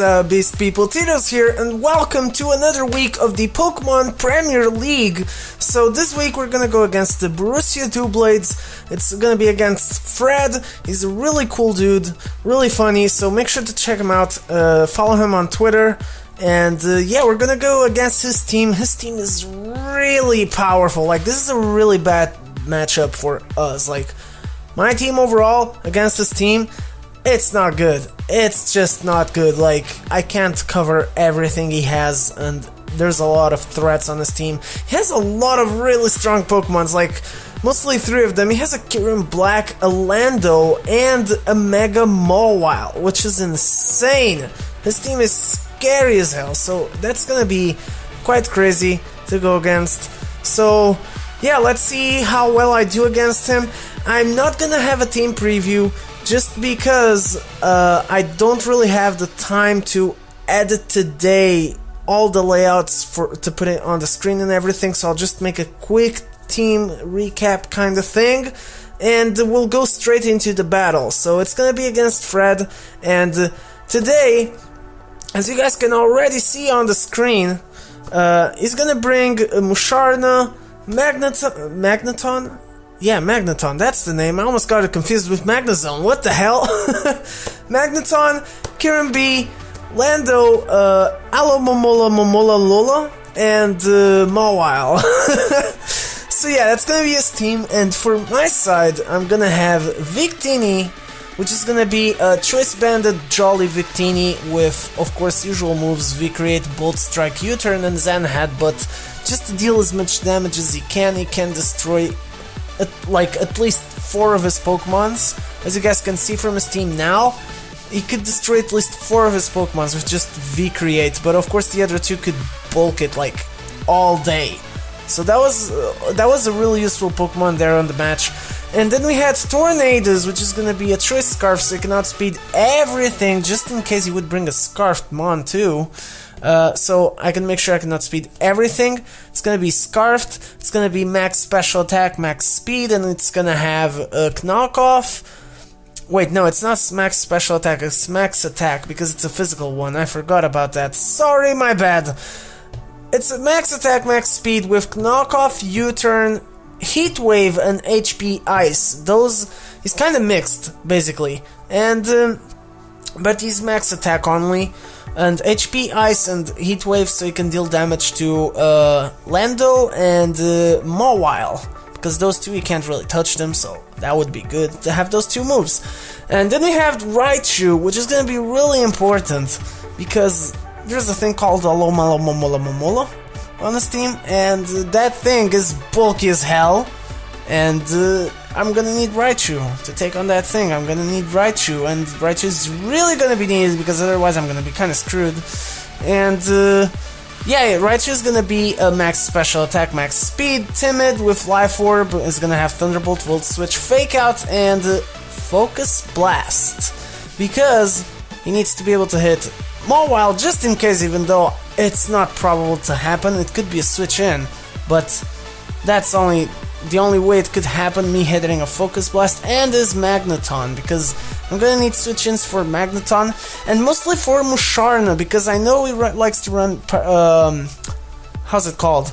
What's up, beast people? Titos here, and welcome to another week of the Pokemon Premier League. So this week we're gonna go against the Borussia Doublades. It's gonna be against Fred. He's a really cool dude, really funny, so make sure to check him out, follow him on Twitter. And yeah, we're gonna go against his team. His team is really powerful. Like, this is a really bad matchup for us. Like, my team overall against his team, it's not good. It's just not good. Like, I can't cover everything he has, and there's a lot of threats on his team. He has a lot of really strong Pokemons, like, mostly 3 of them. He has a Kyurem Black, a Lando, and a Mega Mawile, which is insane. His team is scary as hell, so that's gonna be quite crazy to go against. So, yeah, let's see how well I do against him. I'm not gonna have a team preview, just because I don't really have the time to edit today all the layouts to put it on the screen and everything, so I'll just make a quick team recap kind of thing, and we'll go straight into the battle. So it's gonna be against Fred, and today, as you guys can already see on the screen, he's gonna bring Musharna, Magneton? Yeah, Magneton, that's the name. I almost got it confused with Magnezone. What the hell? Magneton, Kyurem B, Lando, Alomomola Lola, and Mawile. So yeah, that's gonna be his team. And for my side, I'm gonna have Victini, which is gonna be a Choice Banded Jolly Victini with, of course, usual moves: V-Create, Bolt Strike, U-Turn, and Zen Headbutt. Just to deal as much damage as he can destroy at least 4 of his Pokemons. As you guys can see from his team now, he could destroy at least 4 of his Pokemons with just V-Create, but of course the other 2 could bulk it like all day. So that was a really useful Pokemon there on the match. And then we had Tornadus, which is gonna be a Choice Scarf, so he can outspeed everything, just in case he would bring a Scarfed Mon too. So I can make sure I can outspeed everything. It's gonna be Scarfed, it's gonna be max special attack, max speed, and it's gonna have a knockoff. Wait, no, it's not max special attack, it's max attack, because it's a physical one. I forgot about that. Sorry, my bad. It's a max attack, max speed with knockoff, U-turn, Heat Wave, and HP Ice. Those, he's kind of mixed, basically. And, but he's max attack only. And HP Ice and Heat Wave, so you can deal damage to Lando and Mawile, because those 2 you can't really touch them, so that would be good to have those 2 moves. And then we have Raichu, which is going to be really important, because there's a thing called Alomomola on this team, and that thing is bulky as hell, and I'm gonna need Raichu to take on that thing. I'm gonna need Raichu, and Raichu is really gonna be needed, because otherwise I'm gonna be kinda screwed. And yeah, Raichu is gonna be a max special attack, max speed, timid with Life Orb, is gonna have Thunderbolt, Volt Switch, Fake Out, and Focus Blast, because he needs to be able to hit Mawile just in case, even though it's not probable to happen. It could be a switch in, but that's the only way it could happen, me hitting a Focus Blast, and is Magneton, because I'm gonna need switch-ins for Magneton, and mostly for Musharna, because I know he likes to run, how's it called?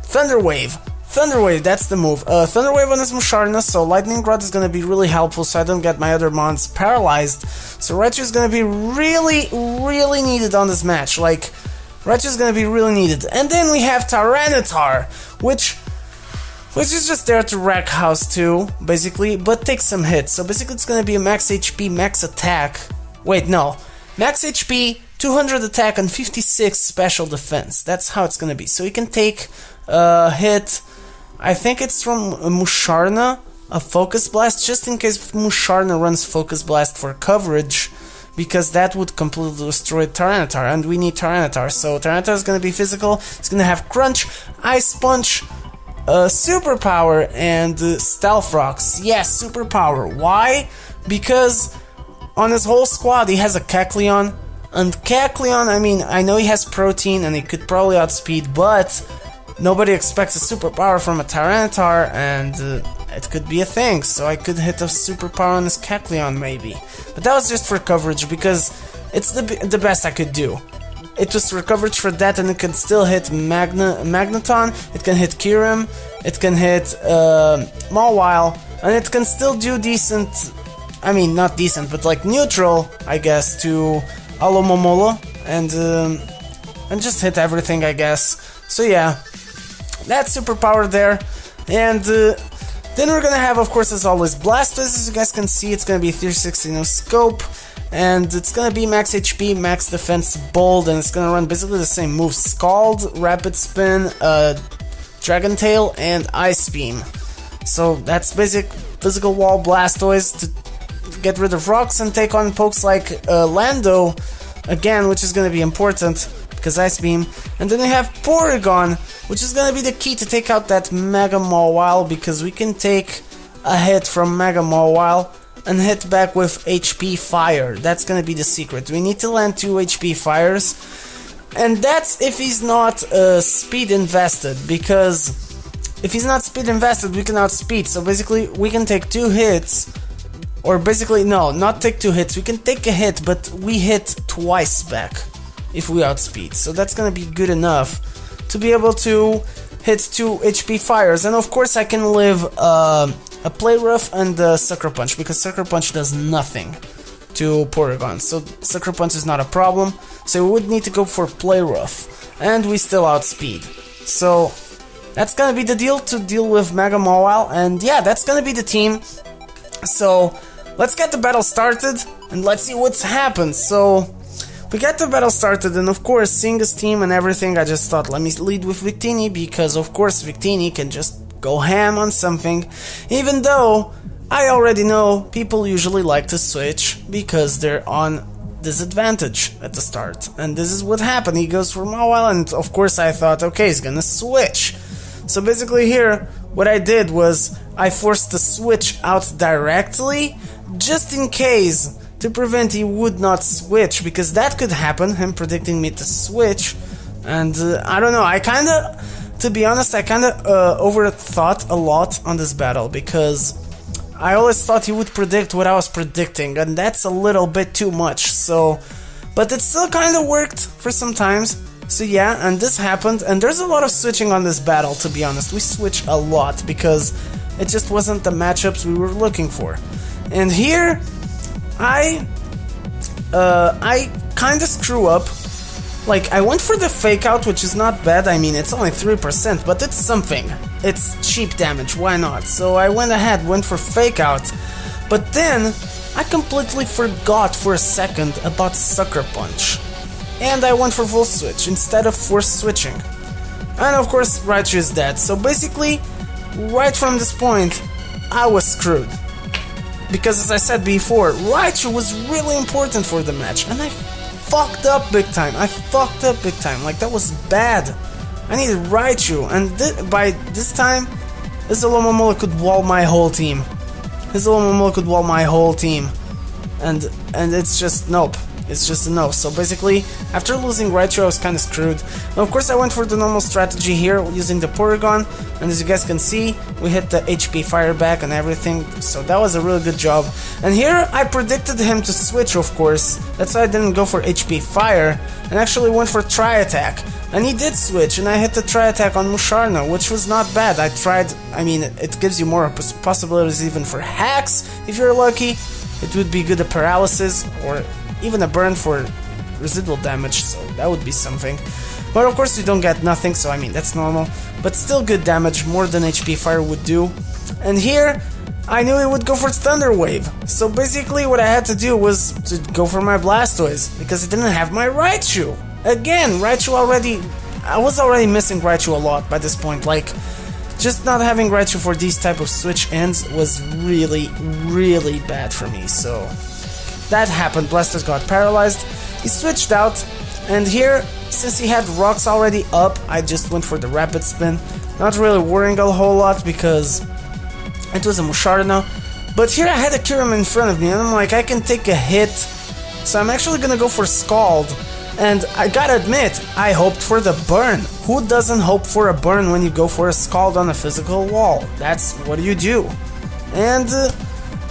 Thunder Wave. Thunder Wave, that's the move. Thunder Wave on his Musharna, so Lightning Rod is gonna be really helpful, so I don't get my other mons paralyzed. So Raichu is gonna be really, really needed on this match. Like, Raichu is gonna be really needed. And then we have Tyranitar, which is just there to wreck House 2, basically, but take some hits. So basically it's gonna be a max HP, max attack. Wait, no. Max HP, 200 attack, and 56 special defense. That's how it's gonna be. So you can take a hit, I think it's from Musharna, a Focus Blast, just in case Musharna runs Focus Blast for coverage, because that would completely destroy Tyranitar, and we need Tyranitar. So Tyranitar is gonna be physical, it's gonna have Crunch, Ice Punch, Superpower, and Stealth Rocks. Yes, Superpower. Why? Because on his whole squad he has a Kecleon, and Kecleon, I mean, I know he has Protein and he could probably outspeed, but nobody expects a superpower from a Tyranitar, and it could be a thing, so I could hit a superpower on his Kecleon maybe. But that was just for coverage, because it's the best I could do. It was recovered for that, and it can still hit Magneton, it can hit Kyurem, it can hit Mawile, and it can still do decent, I mean not decent, but like neutral, I guess, to Alomomolo, and just hit everything, I guess. So yeah, that's superpower there. And then we're gonna have, of course, as always, Blastoise. As you guys can see, it's gonna be 360 no scope, and it's gonna be max HP, max defense, bold, and it's gonna run basically the same moves: Scald, Rapid Spin, Dragon Tail, and Ice Beam. So that's basic physical wall Blastoise to get rid of rocks and take on pokes like Lando again, which is gonna be important because Ice Beam. And then we have Porygon, which is gonna be the key to take out that Mega Mawile, because we can take a hit from Mega Mawile and hit back with HP Fire. That's gonna be the secret. We need to land 2 HP Fires, and that's if he's not speed invested, because if he's not speed invested, we can outspeed. So basically, we can take 2 hits, or basically, no, not take 2 hits. We can take a hit, but we hit twice back if we outspeed. So that's gonna be good enough to be able to hit 2 HP Fires. And of course, I can live a Play Rough and a Sucker Punch, because Sucker Punch does nothing to Porygon. So Sucker Punch is not a problem. So we would need to go for Play Rough, and we still outspeed. So that's gonna be the deal to deal with Mega Mawile, and yeah, that's gonna be the team. So let's get the battle started, and let's see what's happened. So we got the battle started, and of course, seeing his team and everything, I just thought, let me lead with Victini, because of course Victini can just go ham on something, even though I already know people usually like to switch because they're on disadvantage at the start. And this is what happened. He goes for Mawile, and of course I thought, okay, he's gonna switch. So basically here, what I did was I forced the switch out directly, just in case, to prevent he would not switch, because that could happen, him predicting me to switch. And I don't know, I kinda, to be honest, I kinda overthought a lot on this battle, because I always thought he would predict what I was predicting, and that's a little bit too much. So, but it still kinda worked for some times. So yeah, and this happened, and there's a lot of switching on this battle, to be honest. We switched a lot because it just wasn't the matchups we were looking for. And here, I kinda screw up. Like, I went for the fake out, which is not bad. I mean, it's only 3%, but it's something. It's cheap damage, why not? So I went ahead, went for fake out, but then I completely forgot for a second about Sucker Punch. And I went for full switch instead of force switching. And of course, Raichu is dead. So basically, right from this point, I was screwed. Because as I said before, Raichu was really important for the match, and I fucked up big time. Like, that was bad. I needed Raichu, and by this time, Alomomolo could wall my whole team. And it's just nope. It's just a no. So basically, after losing Raichu, I was kind of screwed. And of course, I went for the normal strategy here, using the Porygon. And as you guys can see, we hit the HP Fire back and everything. So that was a really good job. And here, I predicted him to switch, of course. That's why I didn't go for HP Fire, and actually went for Tri-Attack. And he did switch, and I hit the Tri-Attack on Musharna, which was not bad. I mean, it gives you more possibilities even for hacks, if you're lucky. It would be good at Paralysis, or even a burn for residual damage, so that would be something. But of course we don't get nothing, so I mean, that's normal. But still good damage, more than HP Fire would do. And here, I knew he would go for Thunder Wave. So basically what I had to do was to go for my Blastoise, because I didn't have my Raichu. Again, I was already missing Raichu a lot by this point. Like, just not having Raichu for these type of switch ends was really, really bad for me, so that happened. Blastoise got paralyzed, he switched out, and here, since he had rocks already up, I just went for the Rapid Spin, not really worrying a whole lot because it was a Musharna. But here I had a Kyurem in front of me, and I'm like, I can take a hit, so I'm actually gonna go for Scald. And I gotta admit, I hoped for the burn. Who doesn't hope for a burn when you go for a Scald on a physical wall? That's what you do. And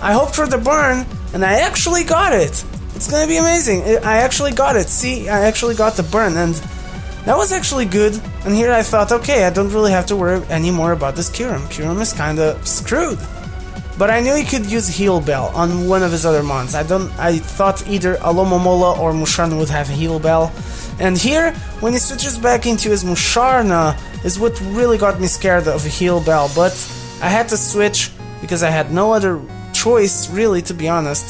I hoped for the burn, and I actually got it. It's gonna be amazing. I actually got it. See, I actually got the burn, and that was actually good. And here I thought, okay, I don't really have to worry anymore about this Kyurem. Kyurem is kinda screwed. But I knew he could use Heal Bell on one of his other mons. I thought either Alomomola or Musharna would have Heal Bell. And here, when he switches back into his Musharna, is what really got me scared of Heal Bell. But I had to switch because I had no other choice, really, to be honest.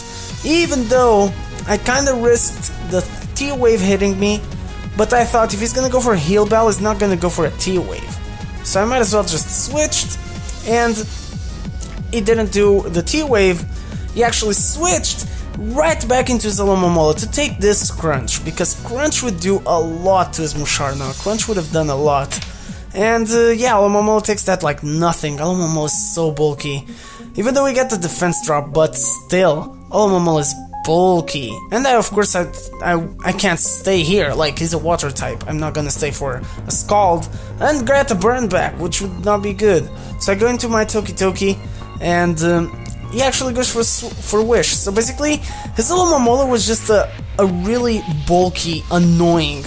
Even though I kinda risked the T-Wave hitting me, but I thought if he's gonna go for a Heal Bell, he's not gonna go for a T-Wave. So I might as well just switched, and he didn't do the T-Wave. He actually switched right back into his Alomomola to take this Crunch, because Crunch would do a lot to his Musharna. Crunch would have done a lot. And yeah, Alomomola takes that like nothing. Alomomola is so bulky. Even though we get the defense drop, but still, Alomomola is bulky. And of course I can't stay here, like he's a water type. I'm not gonna stay for a Scald and get a burn back, which would not be good. So I go into my Toki, and he actually goes for Wish. So basically, his Alomomola was just a really bulky, annoying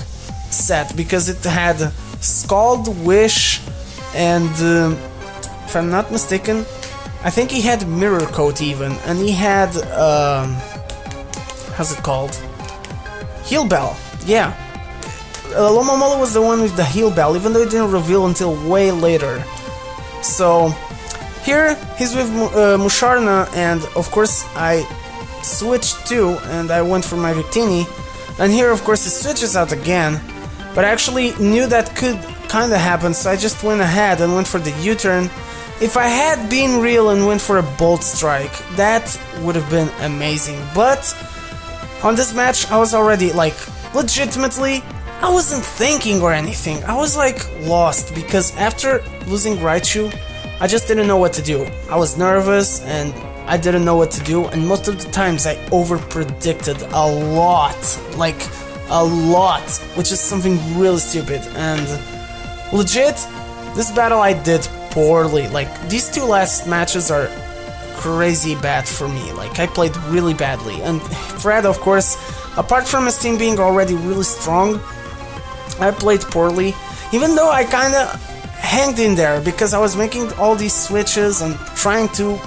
set, because it had Scald, Wish, and if I'm not mistaken, I think he had Mirror Coat even, and he had how's it called? Heal Bell. Yeah, Alomomola was the one with the Heal Bell, even though it didn't reveal until way later. So here he's with Musharna, and of course I switched too, and I went for my Victini. And here of course he switches out again, but I actually knew that could kinda happen, so I just went ahead and went for the U-turn. If I had been real and went for a Bolt Strike, that would have been amazing. But on this match I was already like, legitimately, I wasn't thinking or anything. I was like lost, because after losing Raichu, I just didn't know what to do. I was nervous and I didn't know what to do, and most of the times I over-predicted a lot, like a lot, which is something really stupid. And legit, this battle I did poorly. Like, these two last matches are crazy bad for me. Like, I played really badly. And Fred, of course, apart from his team being already really strong, I played poorly, even though I kinda hanged in there, because I was making all these switches and trying to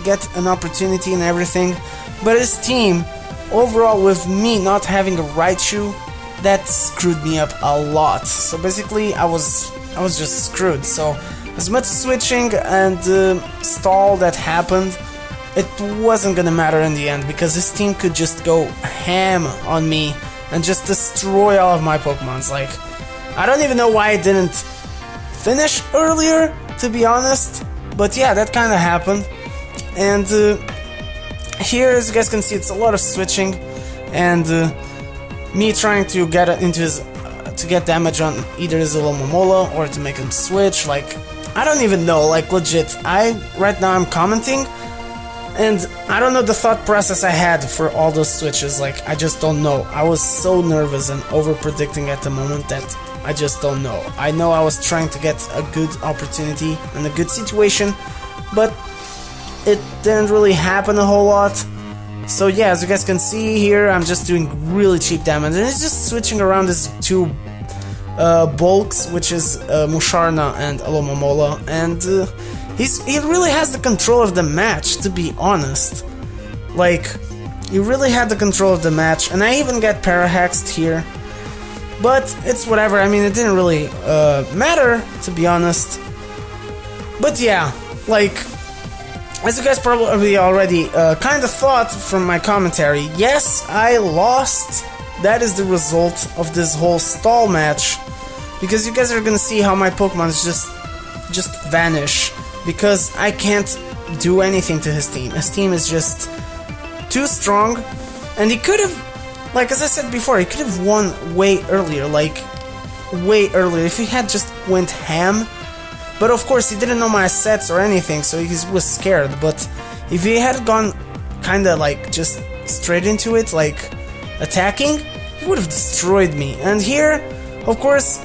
get an opportunity and everything. But his team, overall, with me not having a Raichu, that screwed me up a lot. So basically I was just screwed. So as much switching and stall that happened, it wasn't gonna matter in the end, because his team could just go ham on me and just destroy all of my Pokemons. Like, I don't even know why I didn't finish earlier, to be honest, but yeah, that kind of happened. And here, as you guys can see, it's a lot of switching, and me trying to get into his to get damage on either his Alomomola or to make him switch. Like, I don't even know, like, legit. Right now I'm commenting, and I don't know the thought process I had for all those switches. Like, I just don't know. I was so nervous and over predicting at the moment that I just don't know. I know I was trying to get a good opportunity and a good situation, but it didn't really happen a whole lot. So yeah, as you guys can see here, I'm just doing really cheap damage, and it's just switching around these two bulks, which is Musharna and Alomomola, and he really has the control of the match, to be honest. Like, he really had the control of the match, and I even get Parahexed here. But it's whatever, I mean, it didn't really matter, to be honest. But yeah, like, as you guys probably already kind of thought from my commentary, yes, I lost. That is the result of this whole stall match, because you guys are gonna see how my Pokemon just vanish, because I can't do anything to his team. His team is just too strong, and he could have, like, as I said before, he could have won way earlier, like, way earlier, if he had just went ham. But of course, he didn't know my sets or anything, so he was scared. But if he had gone kinda like just straight into it, like attacking, he would have destroyed me. And here, of course,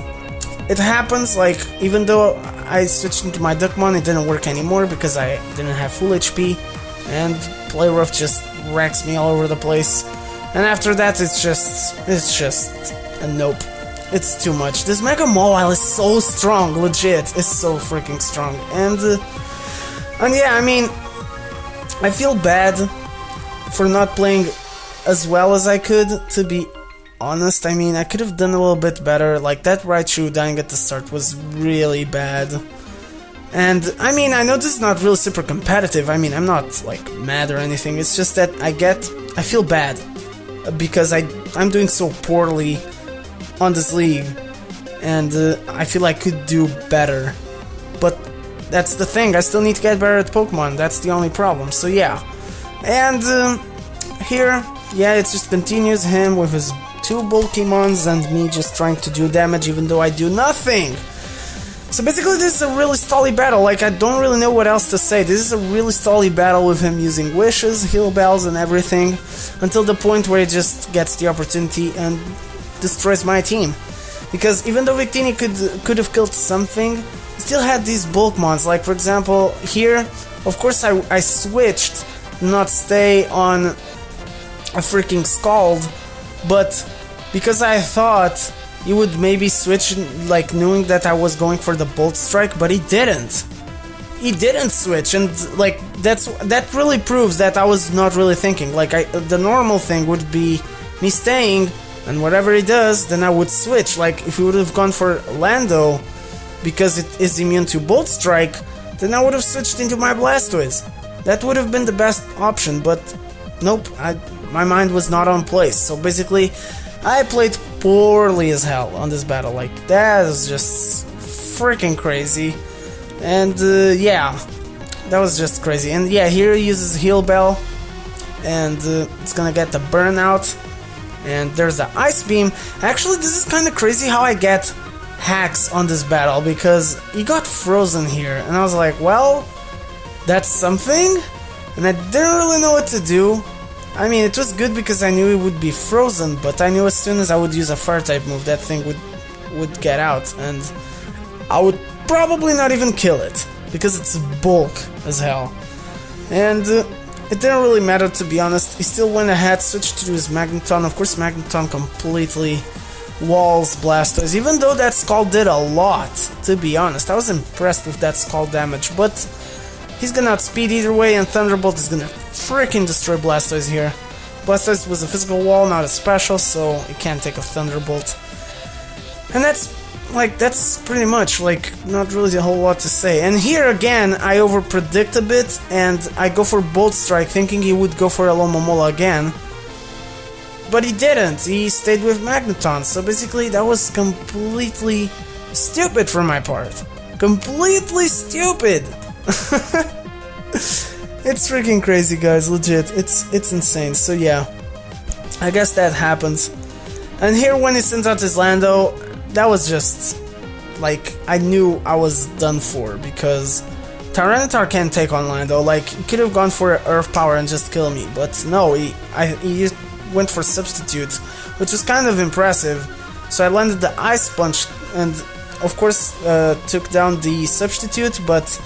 it happens, like, even though I switched into my Duckmon, it didn't work anymore because I didn't have full HP, and Play Rough just wrecks me all over the place. And after that, it's just a nope. It's too much. This Mega Mobile is so strong, legit. It's so freaking strong. And yeah, I mean, I feel bad for not playing as well as I could, to be honest. I mean, I could have done a little bit better. Like, that Raichu dying at the start was really bad. And, I mean, I know this is not really super competitive. I mean, I'm not, like, mad or anything. It's just that I feel bad. Because I'm doing so poorly on this league. And I feel I could do better. But that's the thing. I still need to get better at Pokemon. That's the only problem. So, yeah. And here, yeah, it just continues him with his 2 Pokemons and me just trying to do damage even though I do nothing. So basically this is a really stally battle, like I don't really know what else to say. This is a really stally battle with him using wishes, heal bells and everything, until the point where he just gets the opportunity and destroys my team. Because even though Victini could have killed something, he still had these bulk mons. Like for example, here, of course I switched, not stay on a freaking Scald, but because I thought he would maybe switch, like knowing that I was going for the Bolt Strike, but he didn't. He didn't switch, and like that really proves that I was not really thinking. Like the normal thing would be me staying, and whatever he does, then I would switch. Like if he would have gone for Lando, because it is immune to Bolt Strike, then I would have switched into my Blastoise. That would have been the best option, but nope, my mind was not on place. So basically, I played poorly as hell on this battle. Like, that is just freaking crazy. And yeah, that was just crazy. And yeah, here he uses Heal Bell, and it's gonna get the Burnout. And there's the Ice Beam. Actually, this is kind of crazy how I get hacks on this battle, because he got frozen here. And I was like, well, that's something? And I didn't really know what to do. I mean, it was good because I knew it would be frozen, but I knew as soon as I would use a Fire-type move, that thing would get out, and I would probably not even kill it, because it's bulk as hell. And it didn't really matter, to be honest. He still went ahead, switched to his Magneton. Of course, Magneton completely walls Blastoise, even though that Scald did a lot, to be honest. I was impressed with that Scald damage, but he's gonna outspeed either way, and Thunderbolt is gonna freaking destroy Blastoise here. Blastoise was a physical wall, not a special, so it can't take a Thunderbolt. And that's pretty much, like, not really a whole lot to say. And here again, I overpredict a bit, and I go for Bolt Strike, thinking he would go for a Alomomola again. But he didn't, he stayed with Magneton, so basically that was completely stupid for my part. Completely stupid! It's freaking crazy, guys, legit. It's insane. So yeah, I guess that happens. And here when he sends out his Lando, that was just like, I knew I was done for, because Tyranitar can't take on Lando. Like, he could have gone for Earth Power and just kill me, but no, he went for Substitute, which was kind of impressive. So I landed the Ice Punch and of course took down the Substitute, but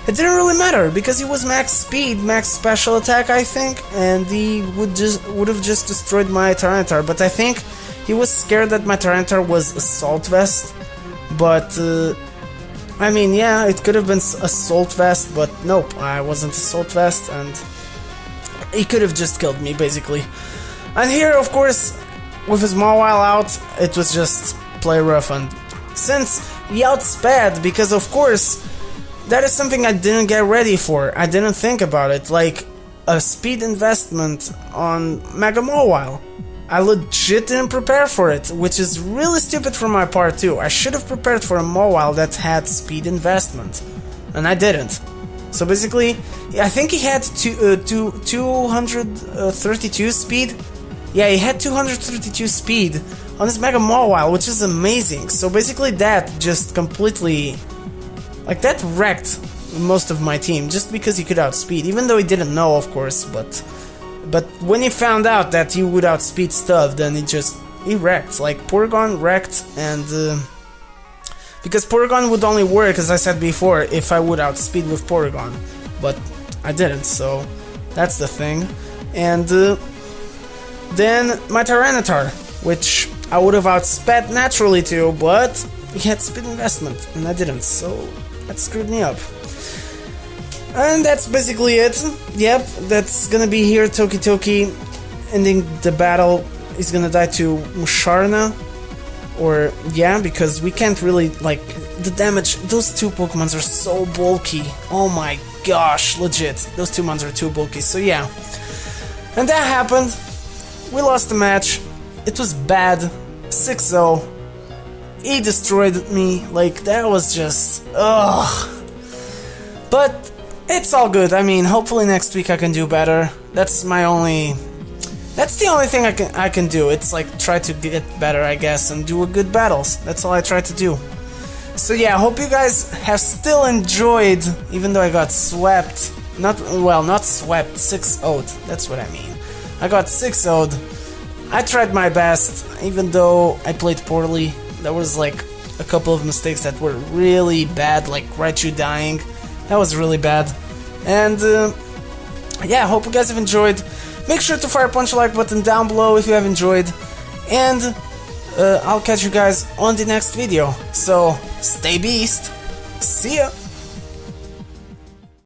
it didn't really matter, because he was max speed, max special attack, I think, and he would have just destroyed my Tyranitar. But I think he was scared that my Tyranitar was Assault Vest, but I mean, yeah, it could have been Assault Vest, but nope, I wasn't Assault Vest, and he could have just killed me, basically. And here, of course, with his Mawile out, it was just play rough, and since he outsped, because of course, that is something I didn't get ready for. I didn't think about it, like a speed investment on Mega Mawile. I legit didn't prepare for it, which is really stupid for my part too. I should have prepared for a Mawile that had speed investment, and I didn't. So basically, I think he had 232 speed. Yeah, he had 232 speed on his Mega Mawile, which is amazing. So basically that just completely, like, that wrecked most of my team, just because he could outspeed, even though he didn't know, of course, but when he found out that he would outspeed stuff, then he wrecked. Like, Porygon wrecked, and because Porygon would only work, as I said before, if I would outspeed with Porygon, but I didn't, so that's the thing. And Then my Tyranitar, which I would have outsped naturally too, but he had speed investment, and I didn't, so that screwed me up. And that's basically it. Yep, that's gonna be here, Toki, ending the battle. He's gonna die to Musharna, or yeah, because we can't really, like, the damage, those two Pokemons are so bulky. Oh my gosh, legit, those two mons are too bulky, so yeah. And that happened, we lost the match, it was bad, 6-0, he destroyed me, like, that was just, ugh. But it's all good, I mean, hopefully next week I can do better. That's the only thing I can do. It's like try to get better, I guess, and do good battles. That's all I try to do. So yeah, I hope you guys have still enjoyed, even though I got swept. Not swept, 6-0'd. That's what I mean. I got 6-0'd. I tried my best, even though I played poorly. There was like a couple of mistakes that were really bad, like Raichu dying. That was really bad. And yeah, I hope you guys have enjoyed. Make sure to fire a punch like button down below if you have enjoyed. And I'll catch you guys on the next video. So, stay beast. See ya!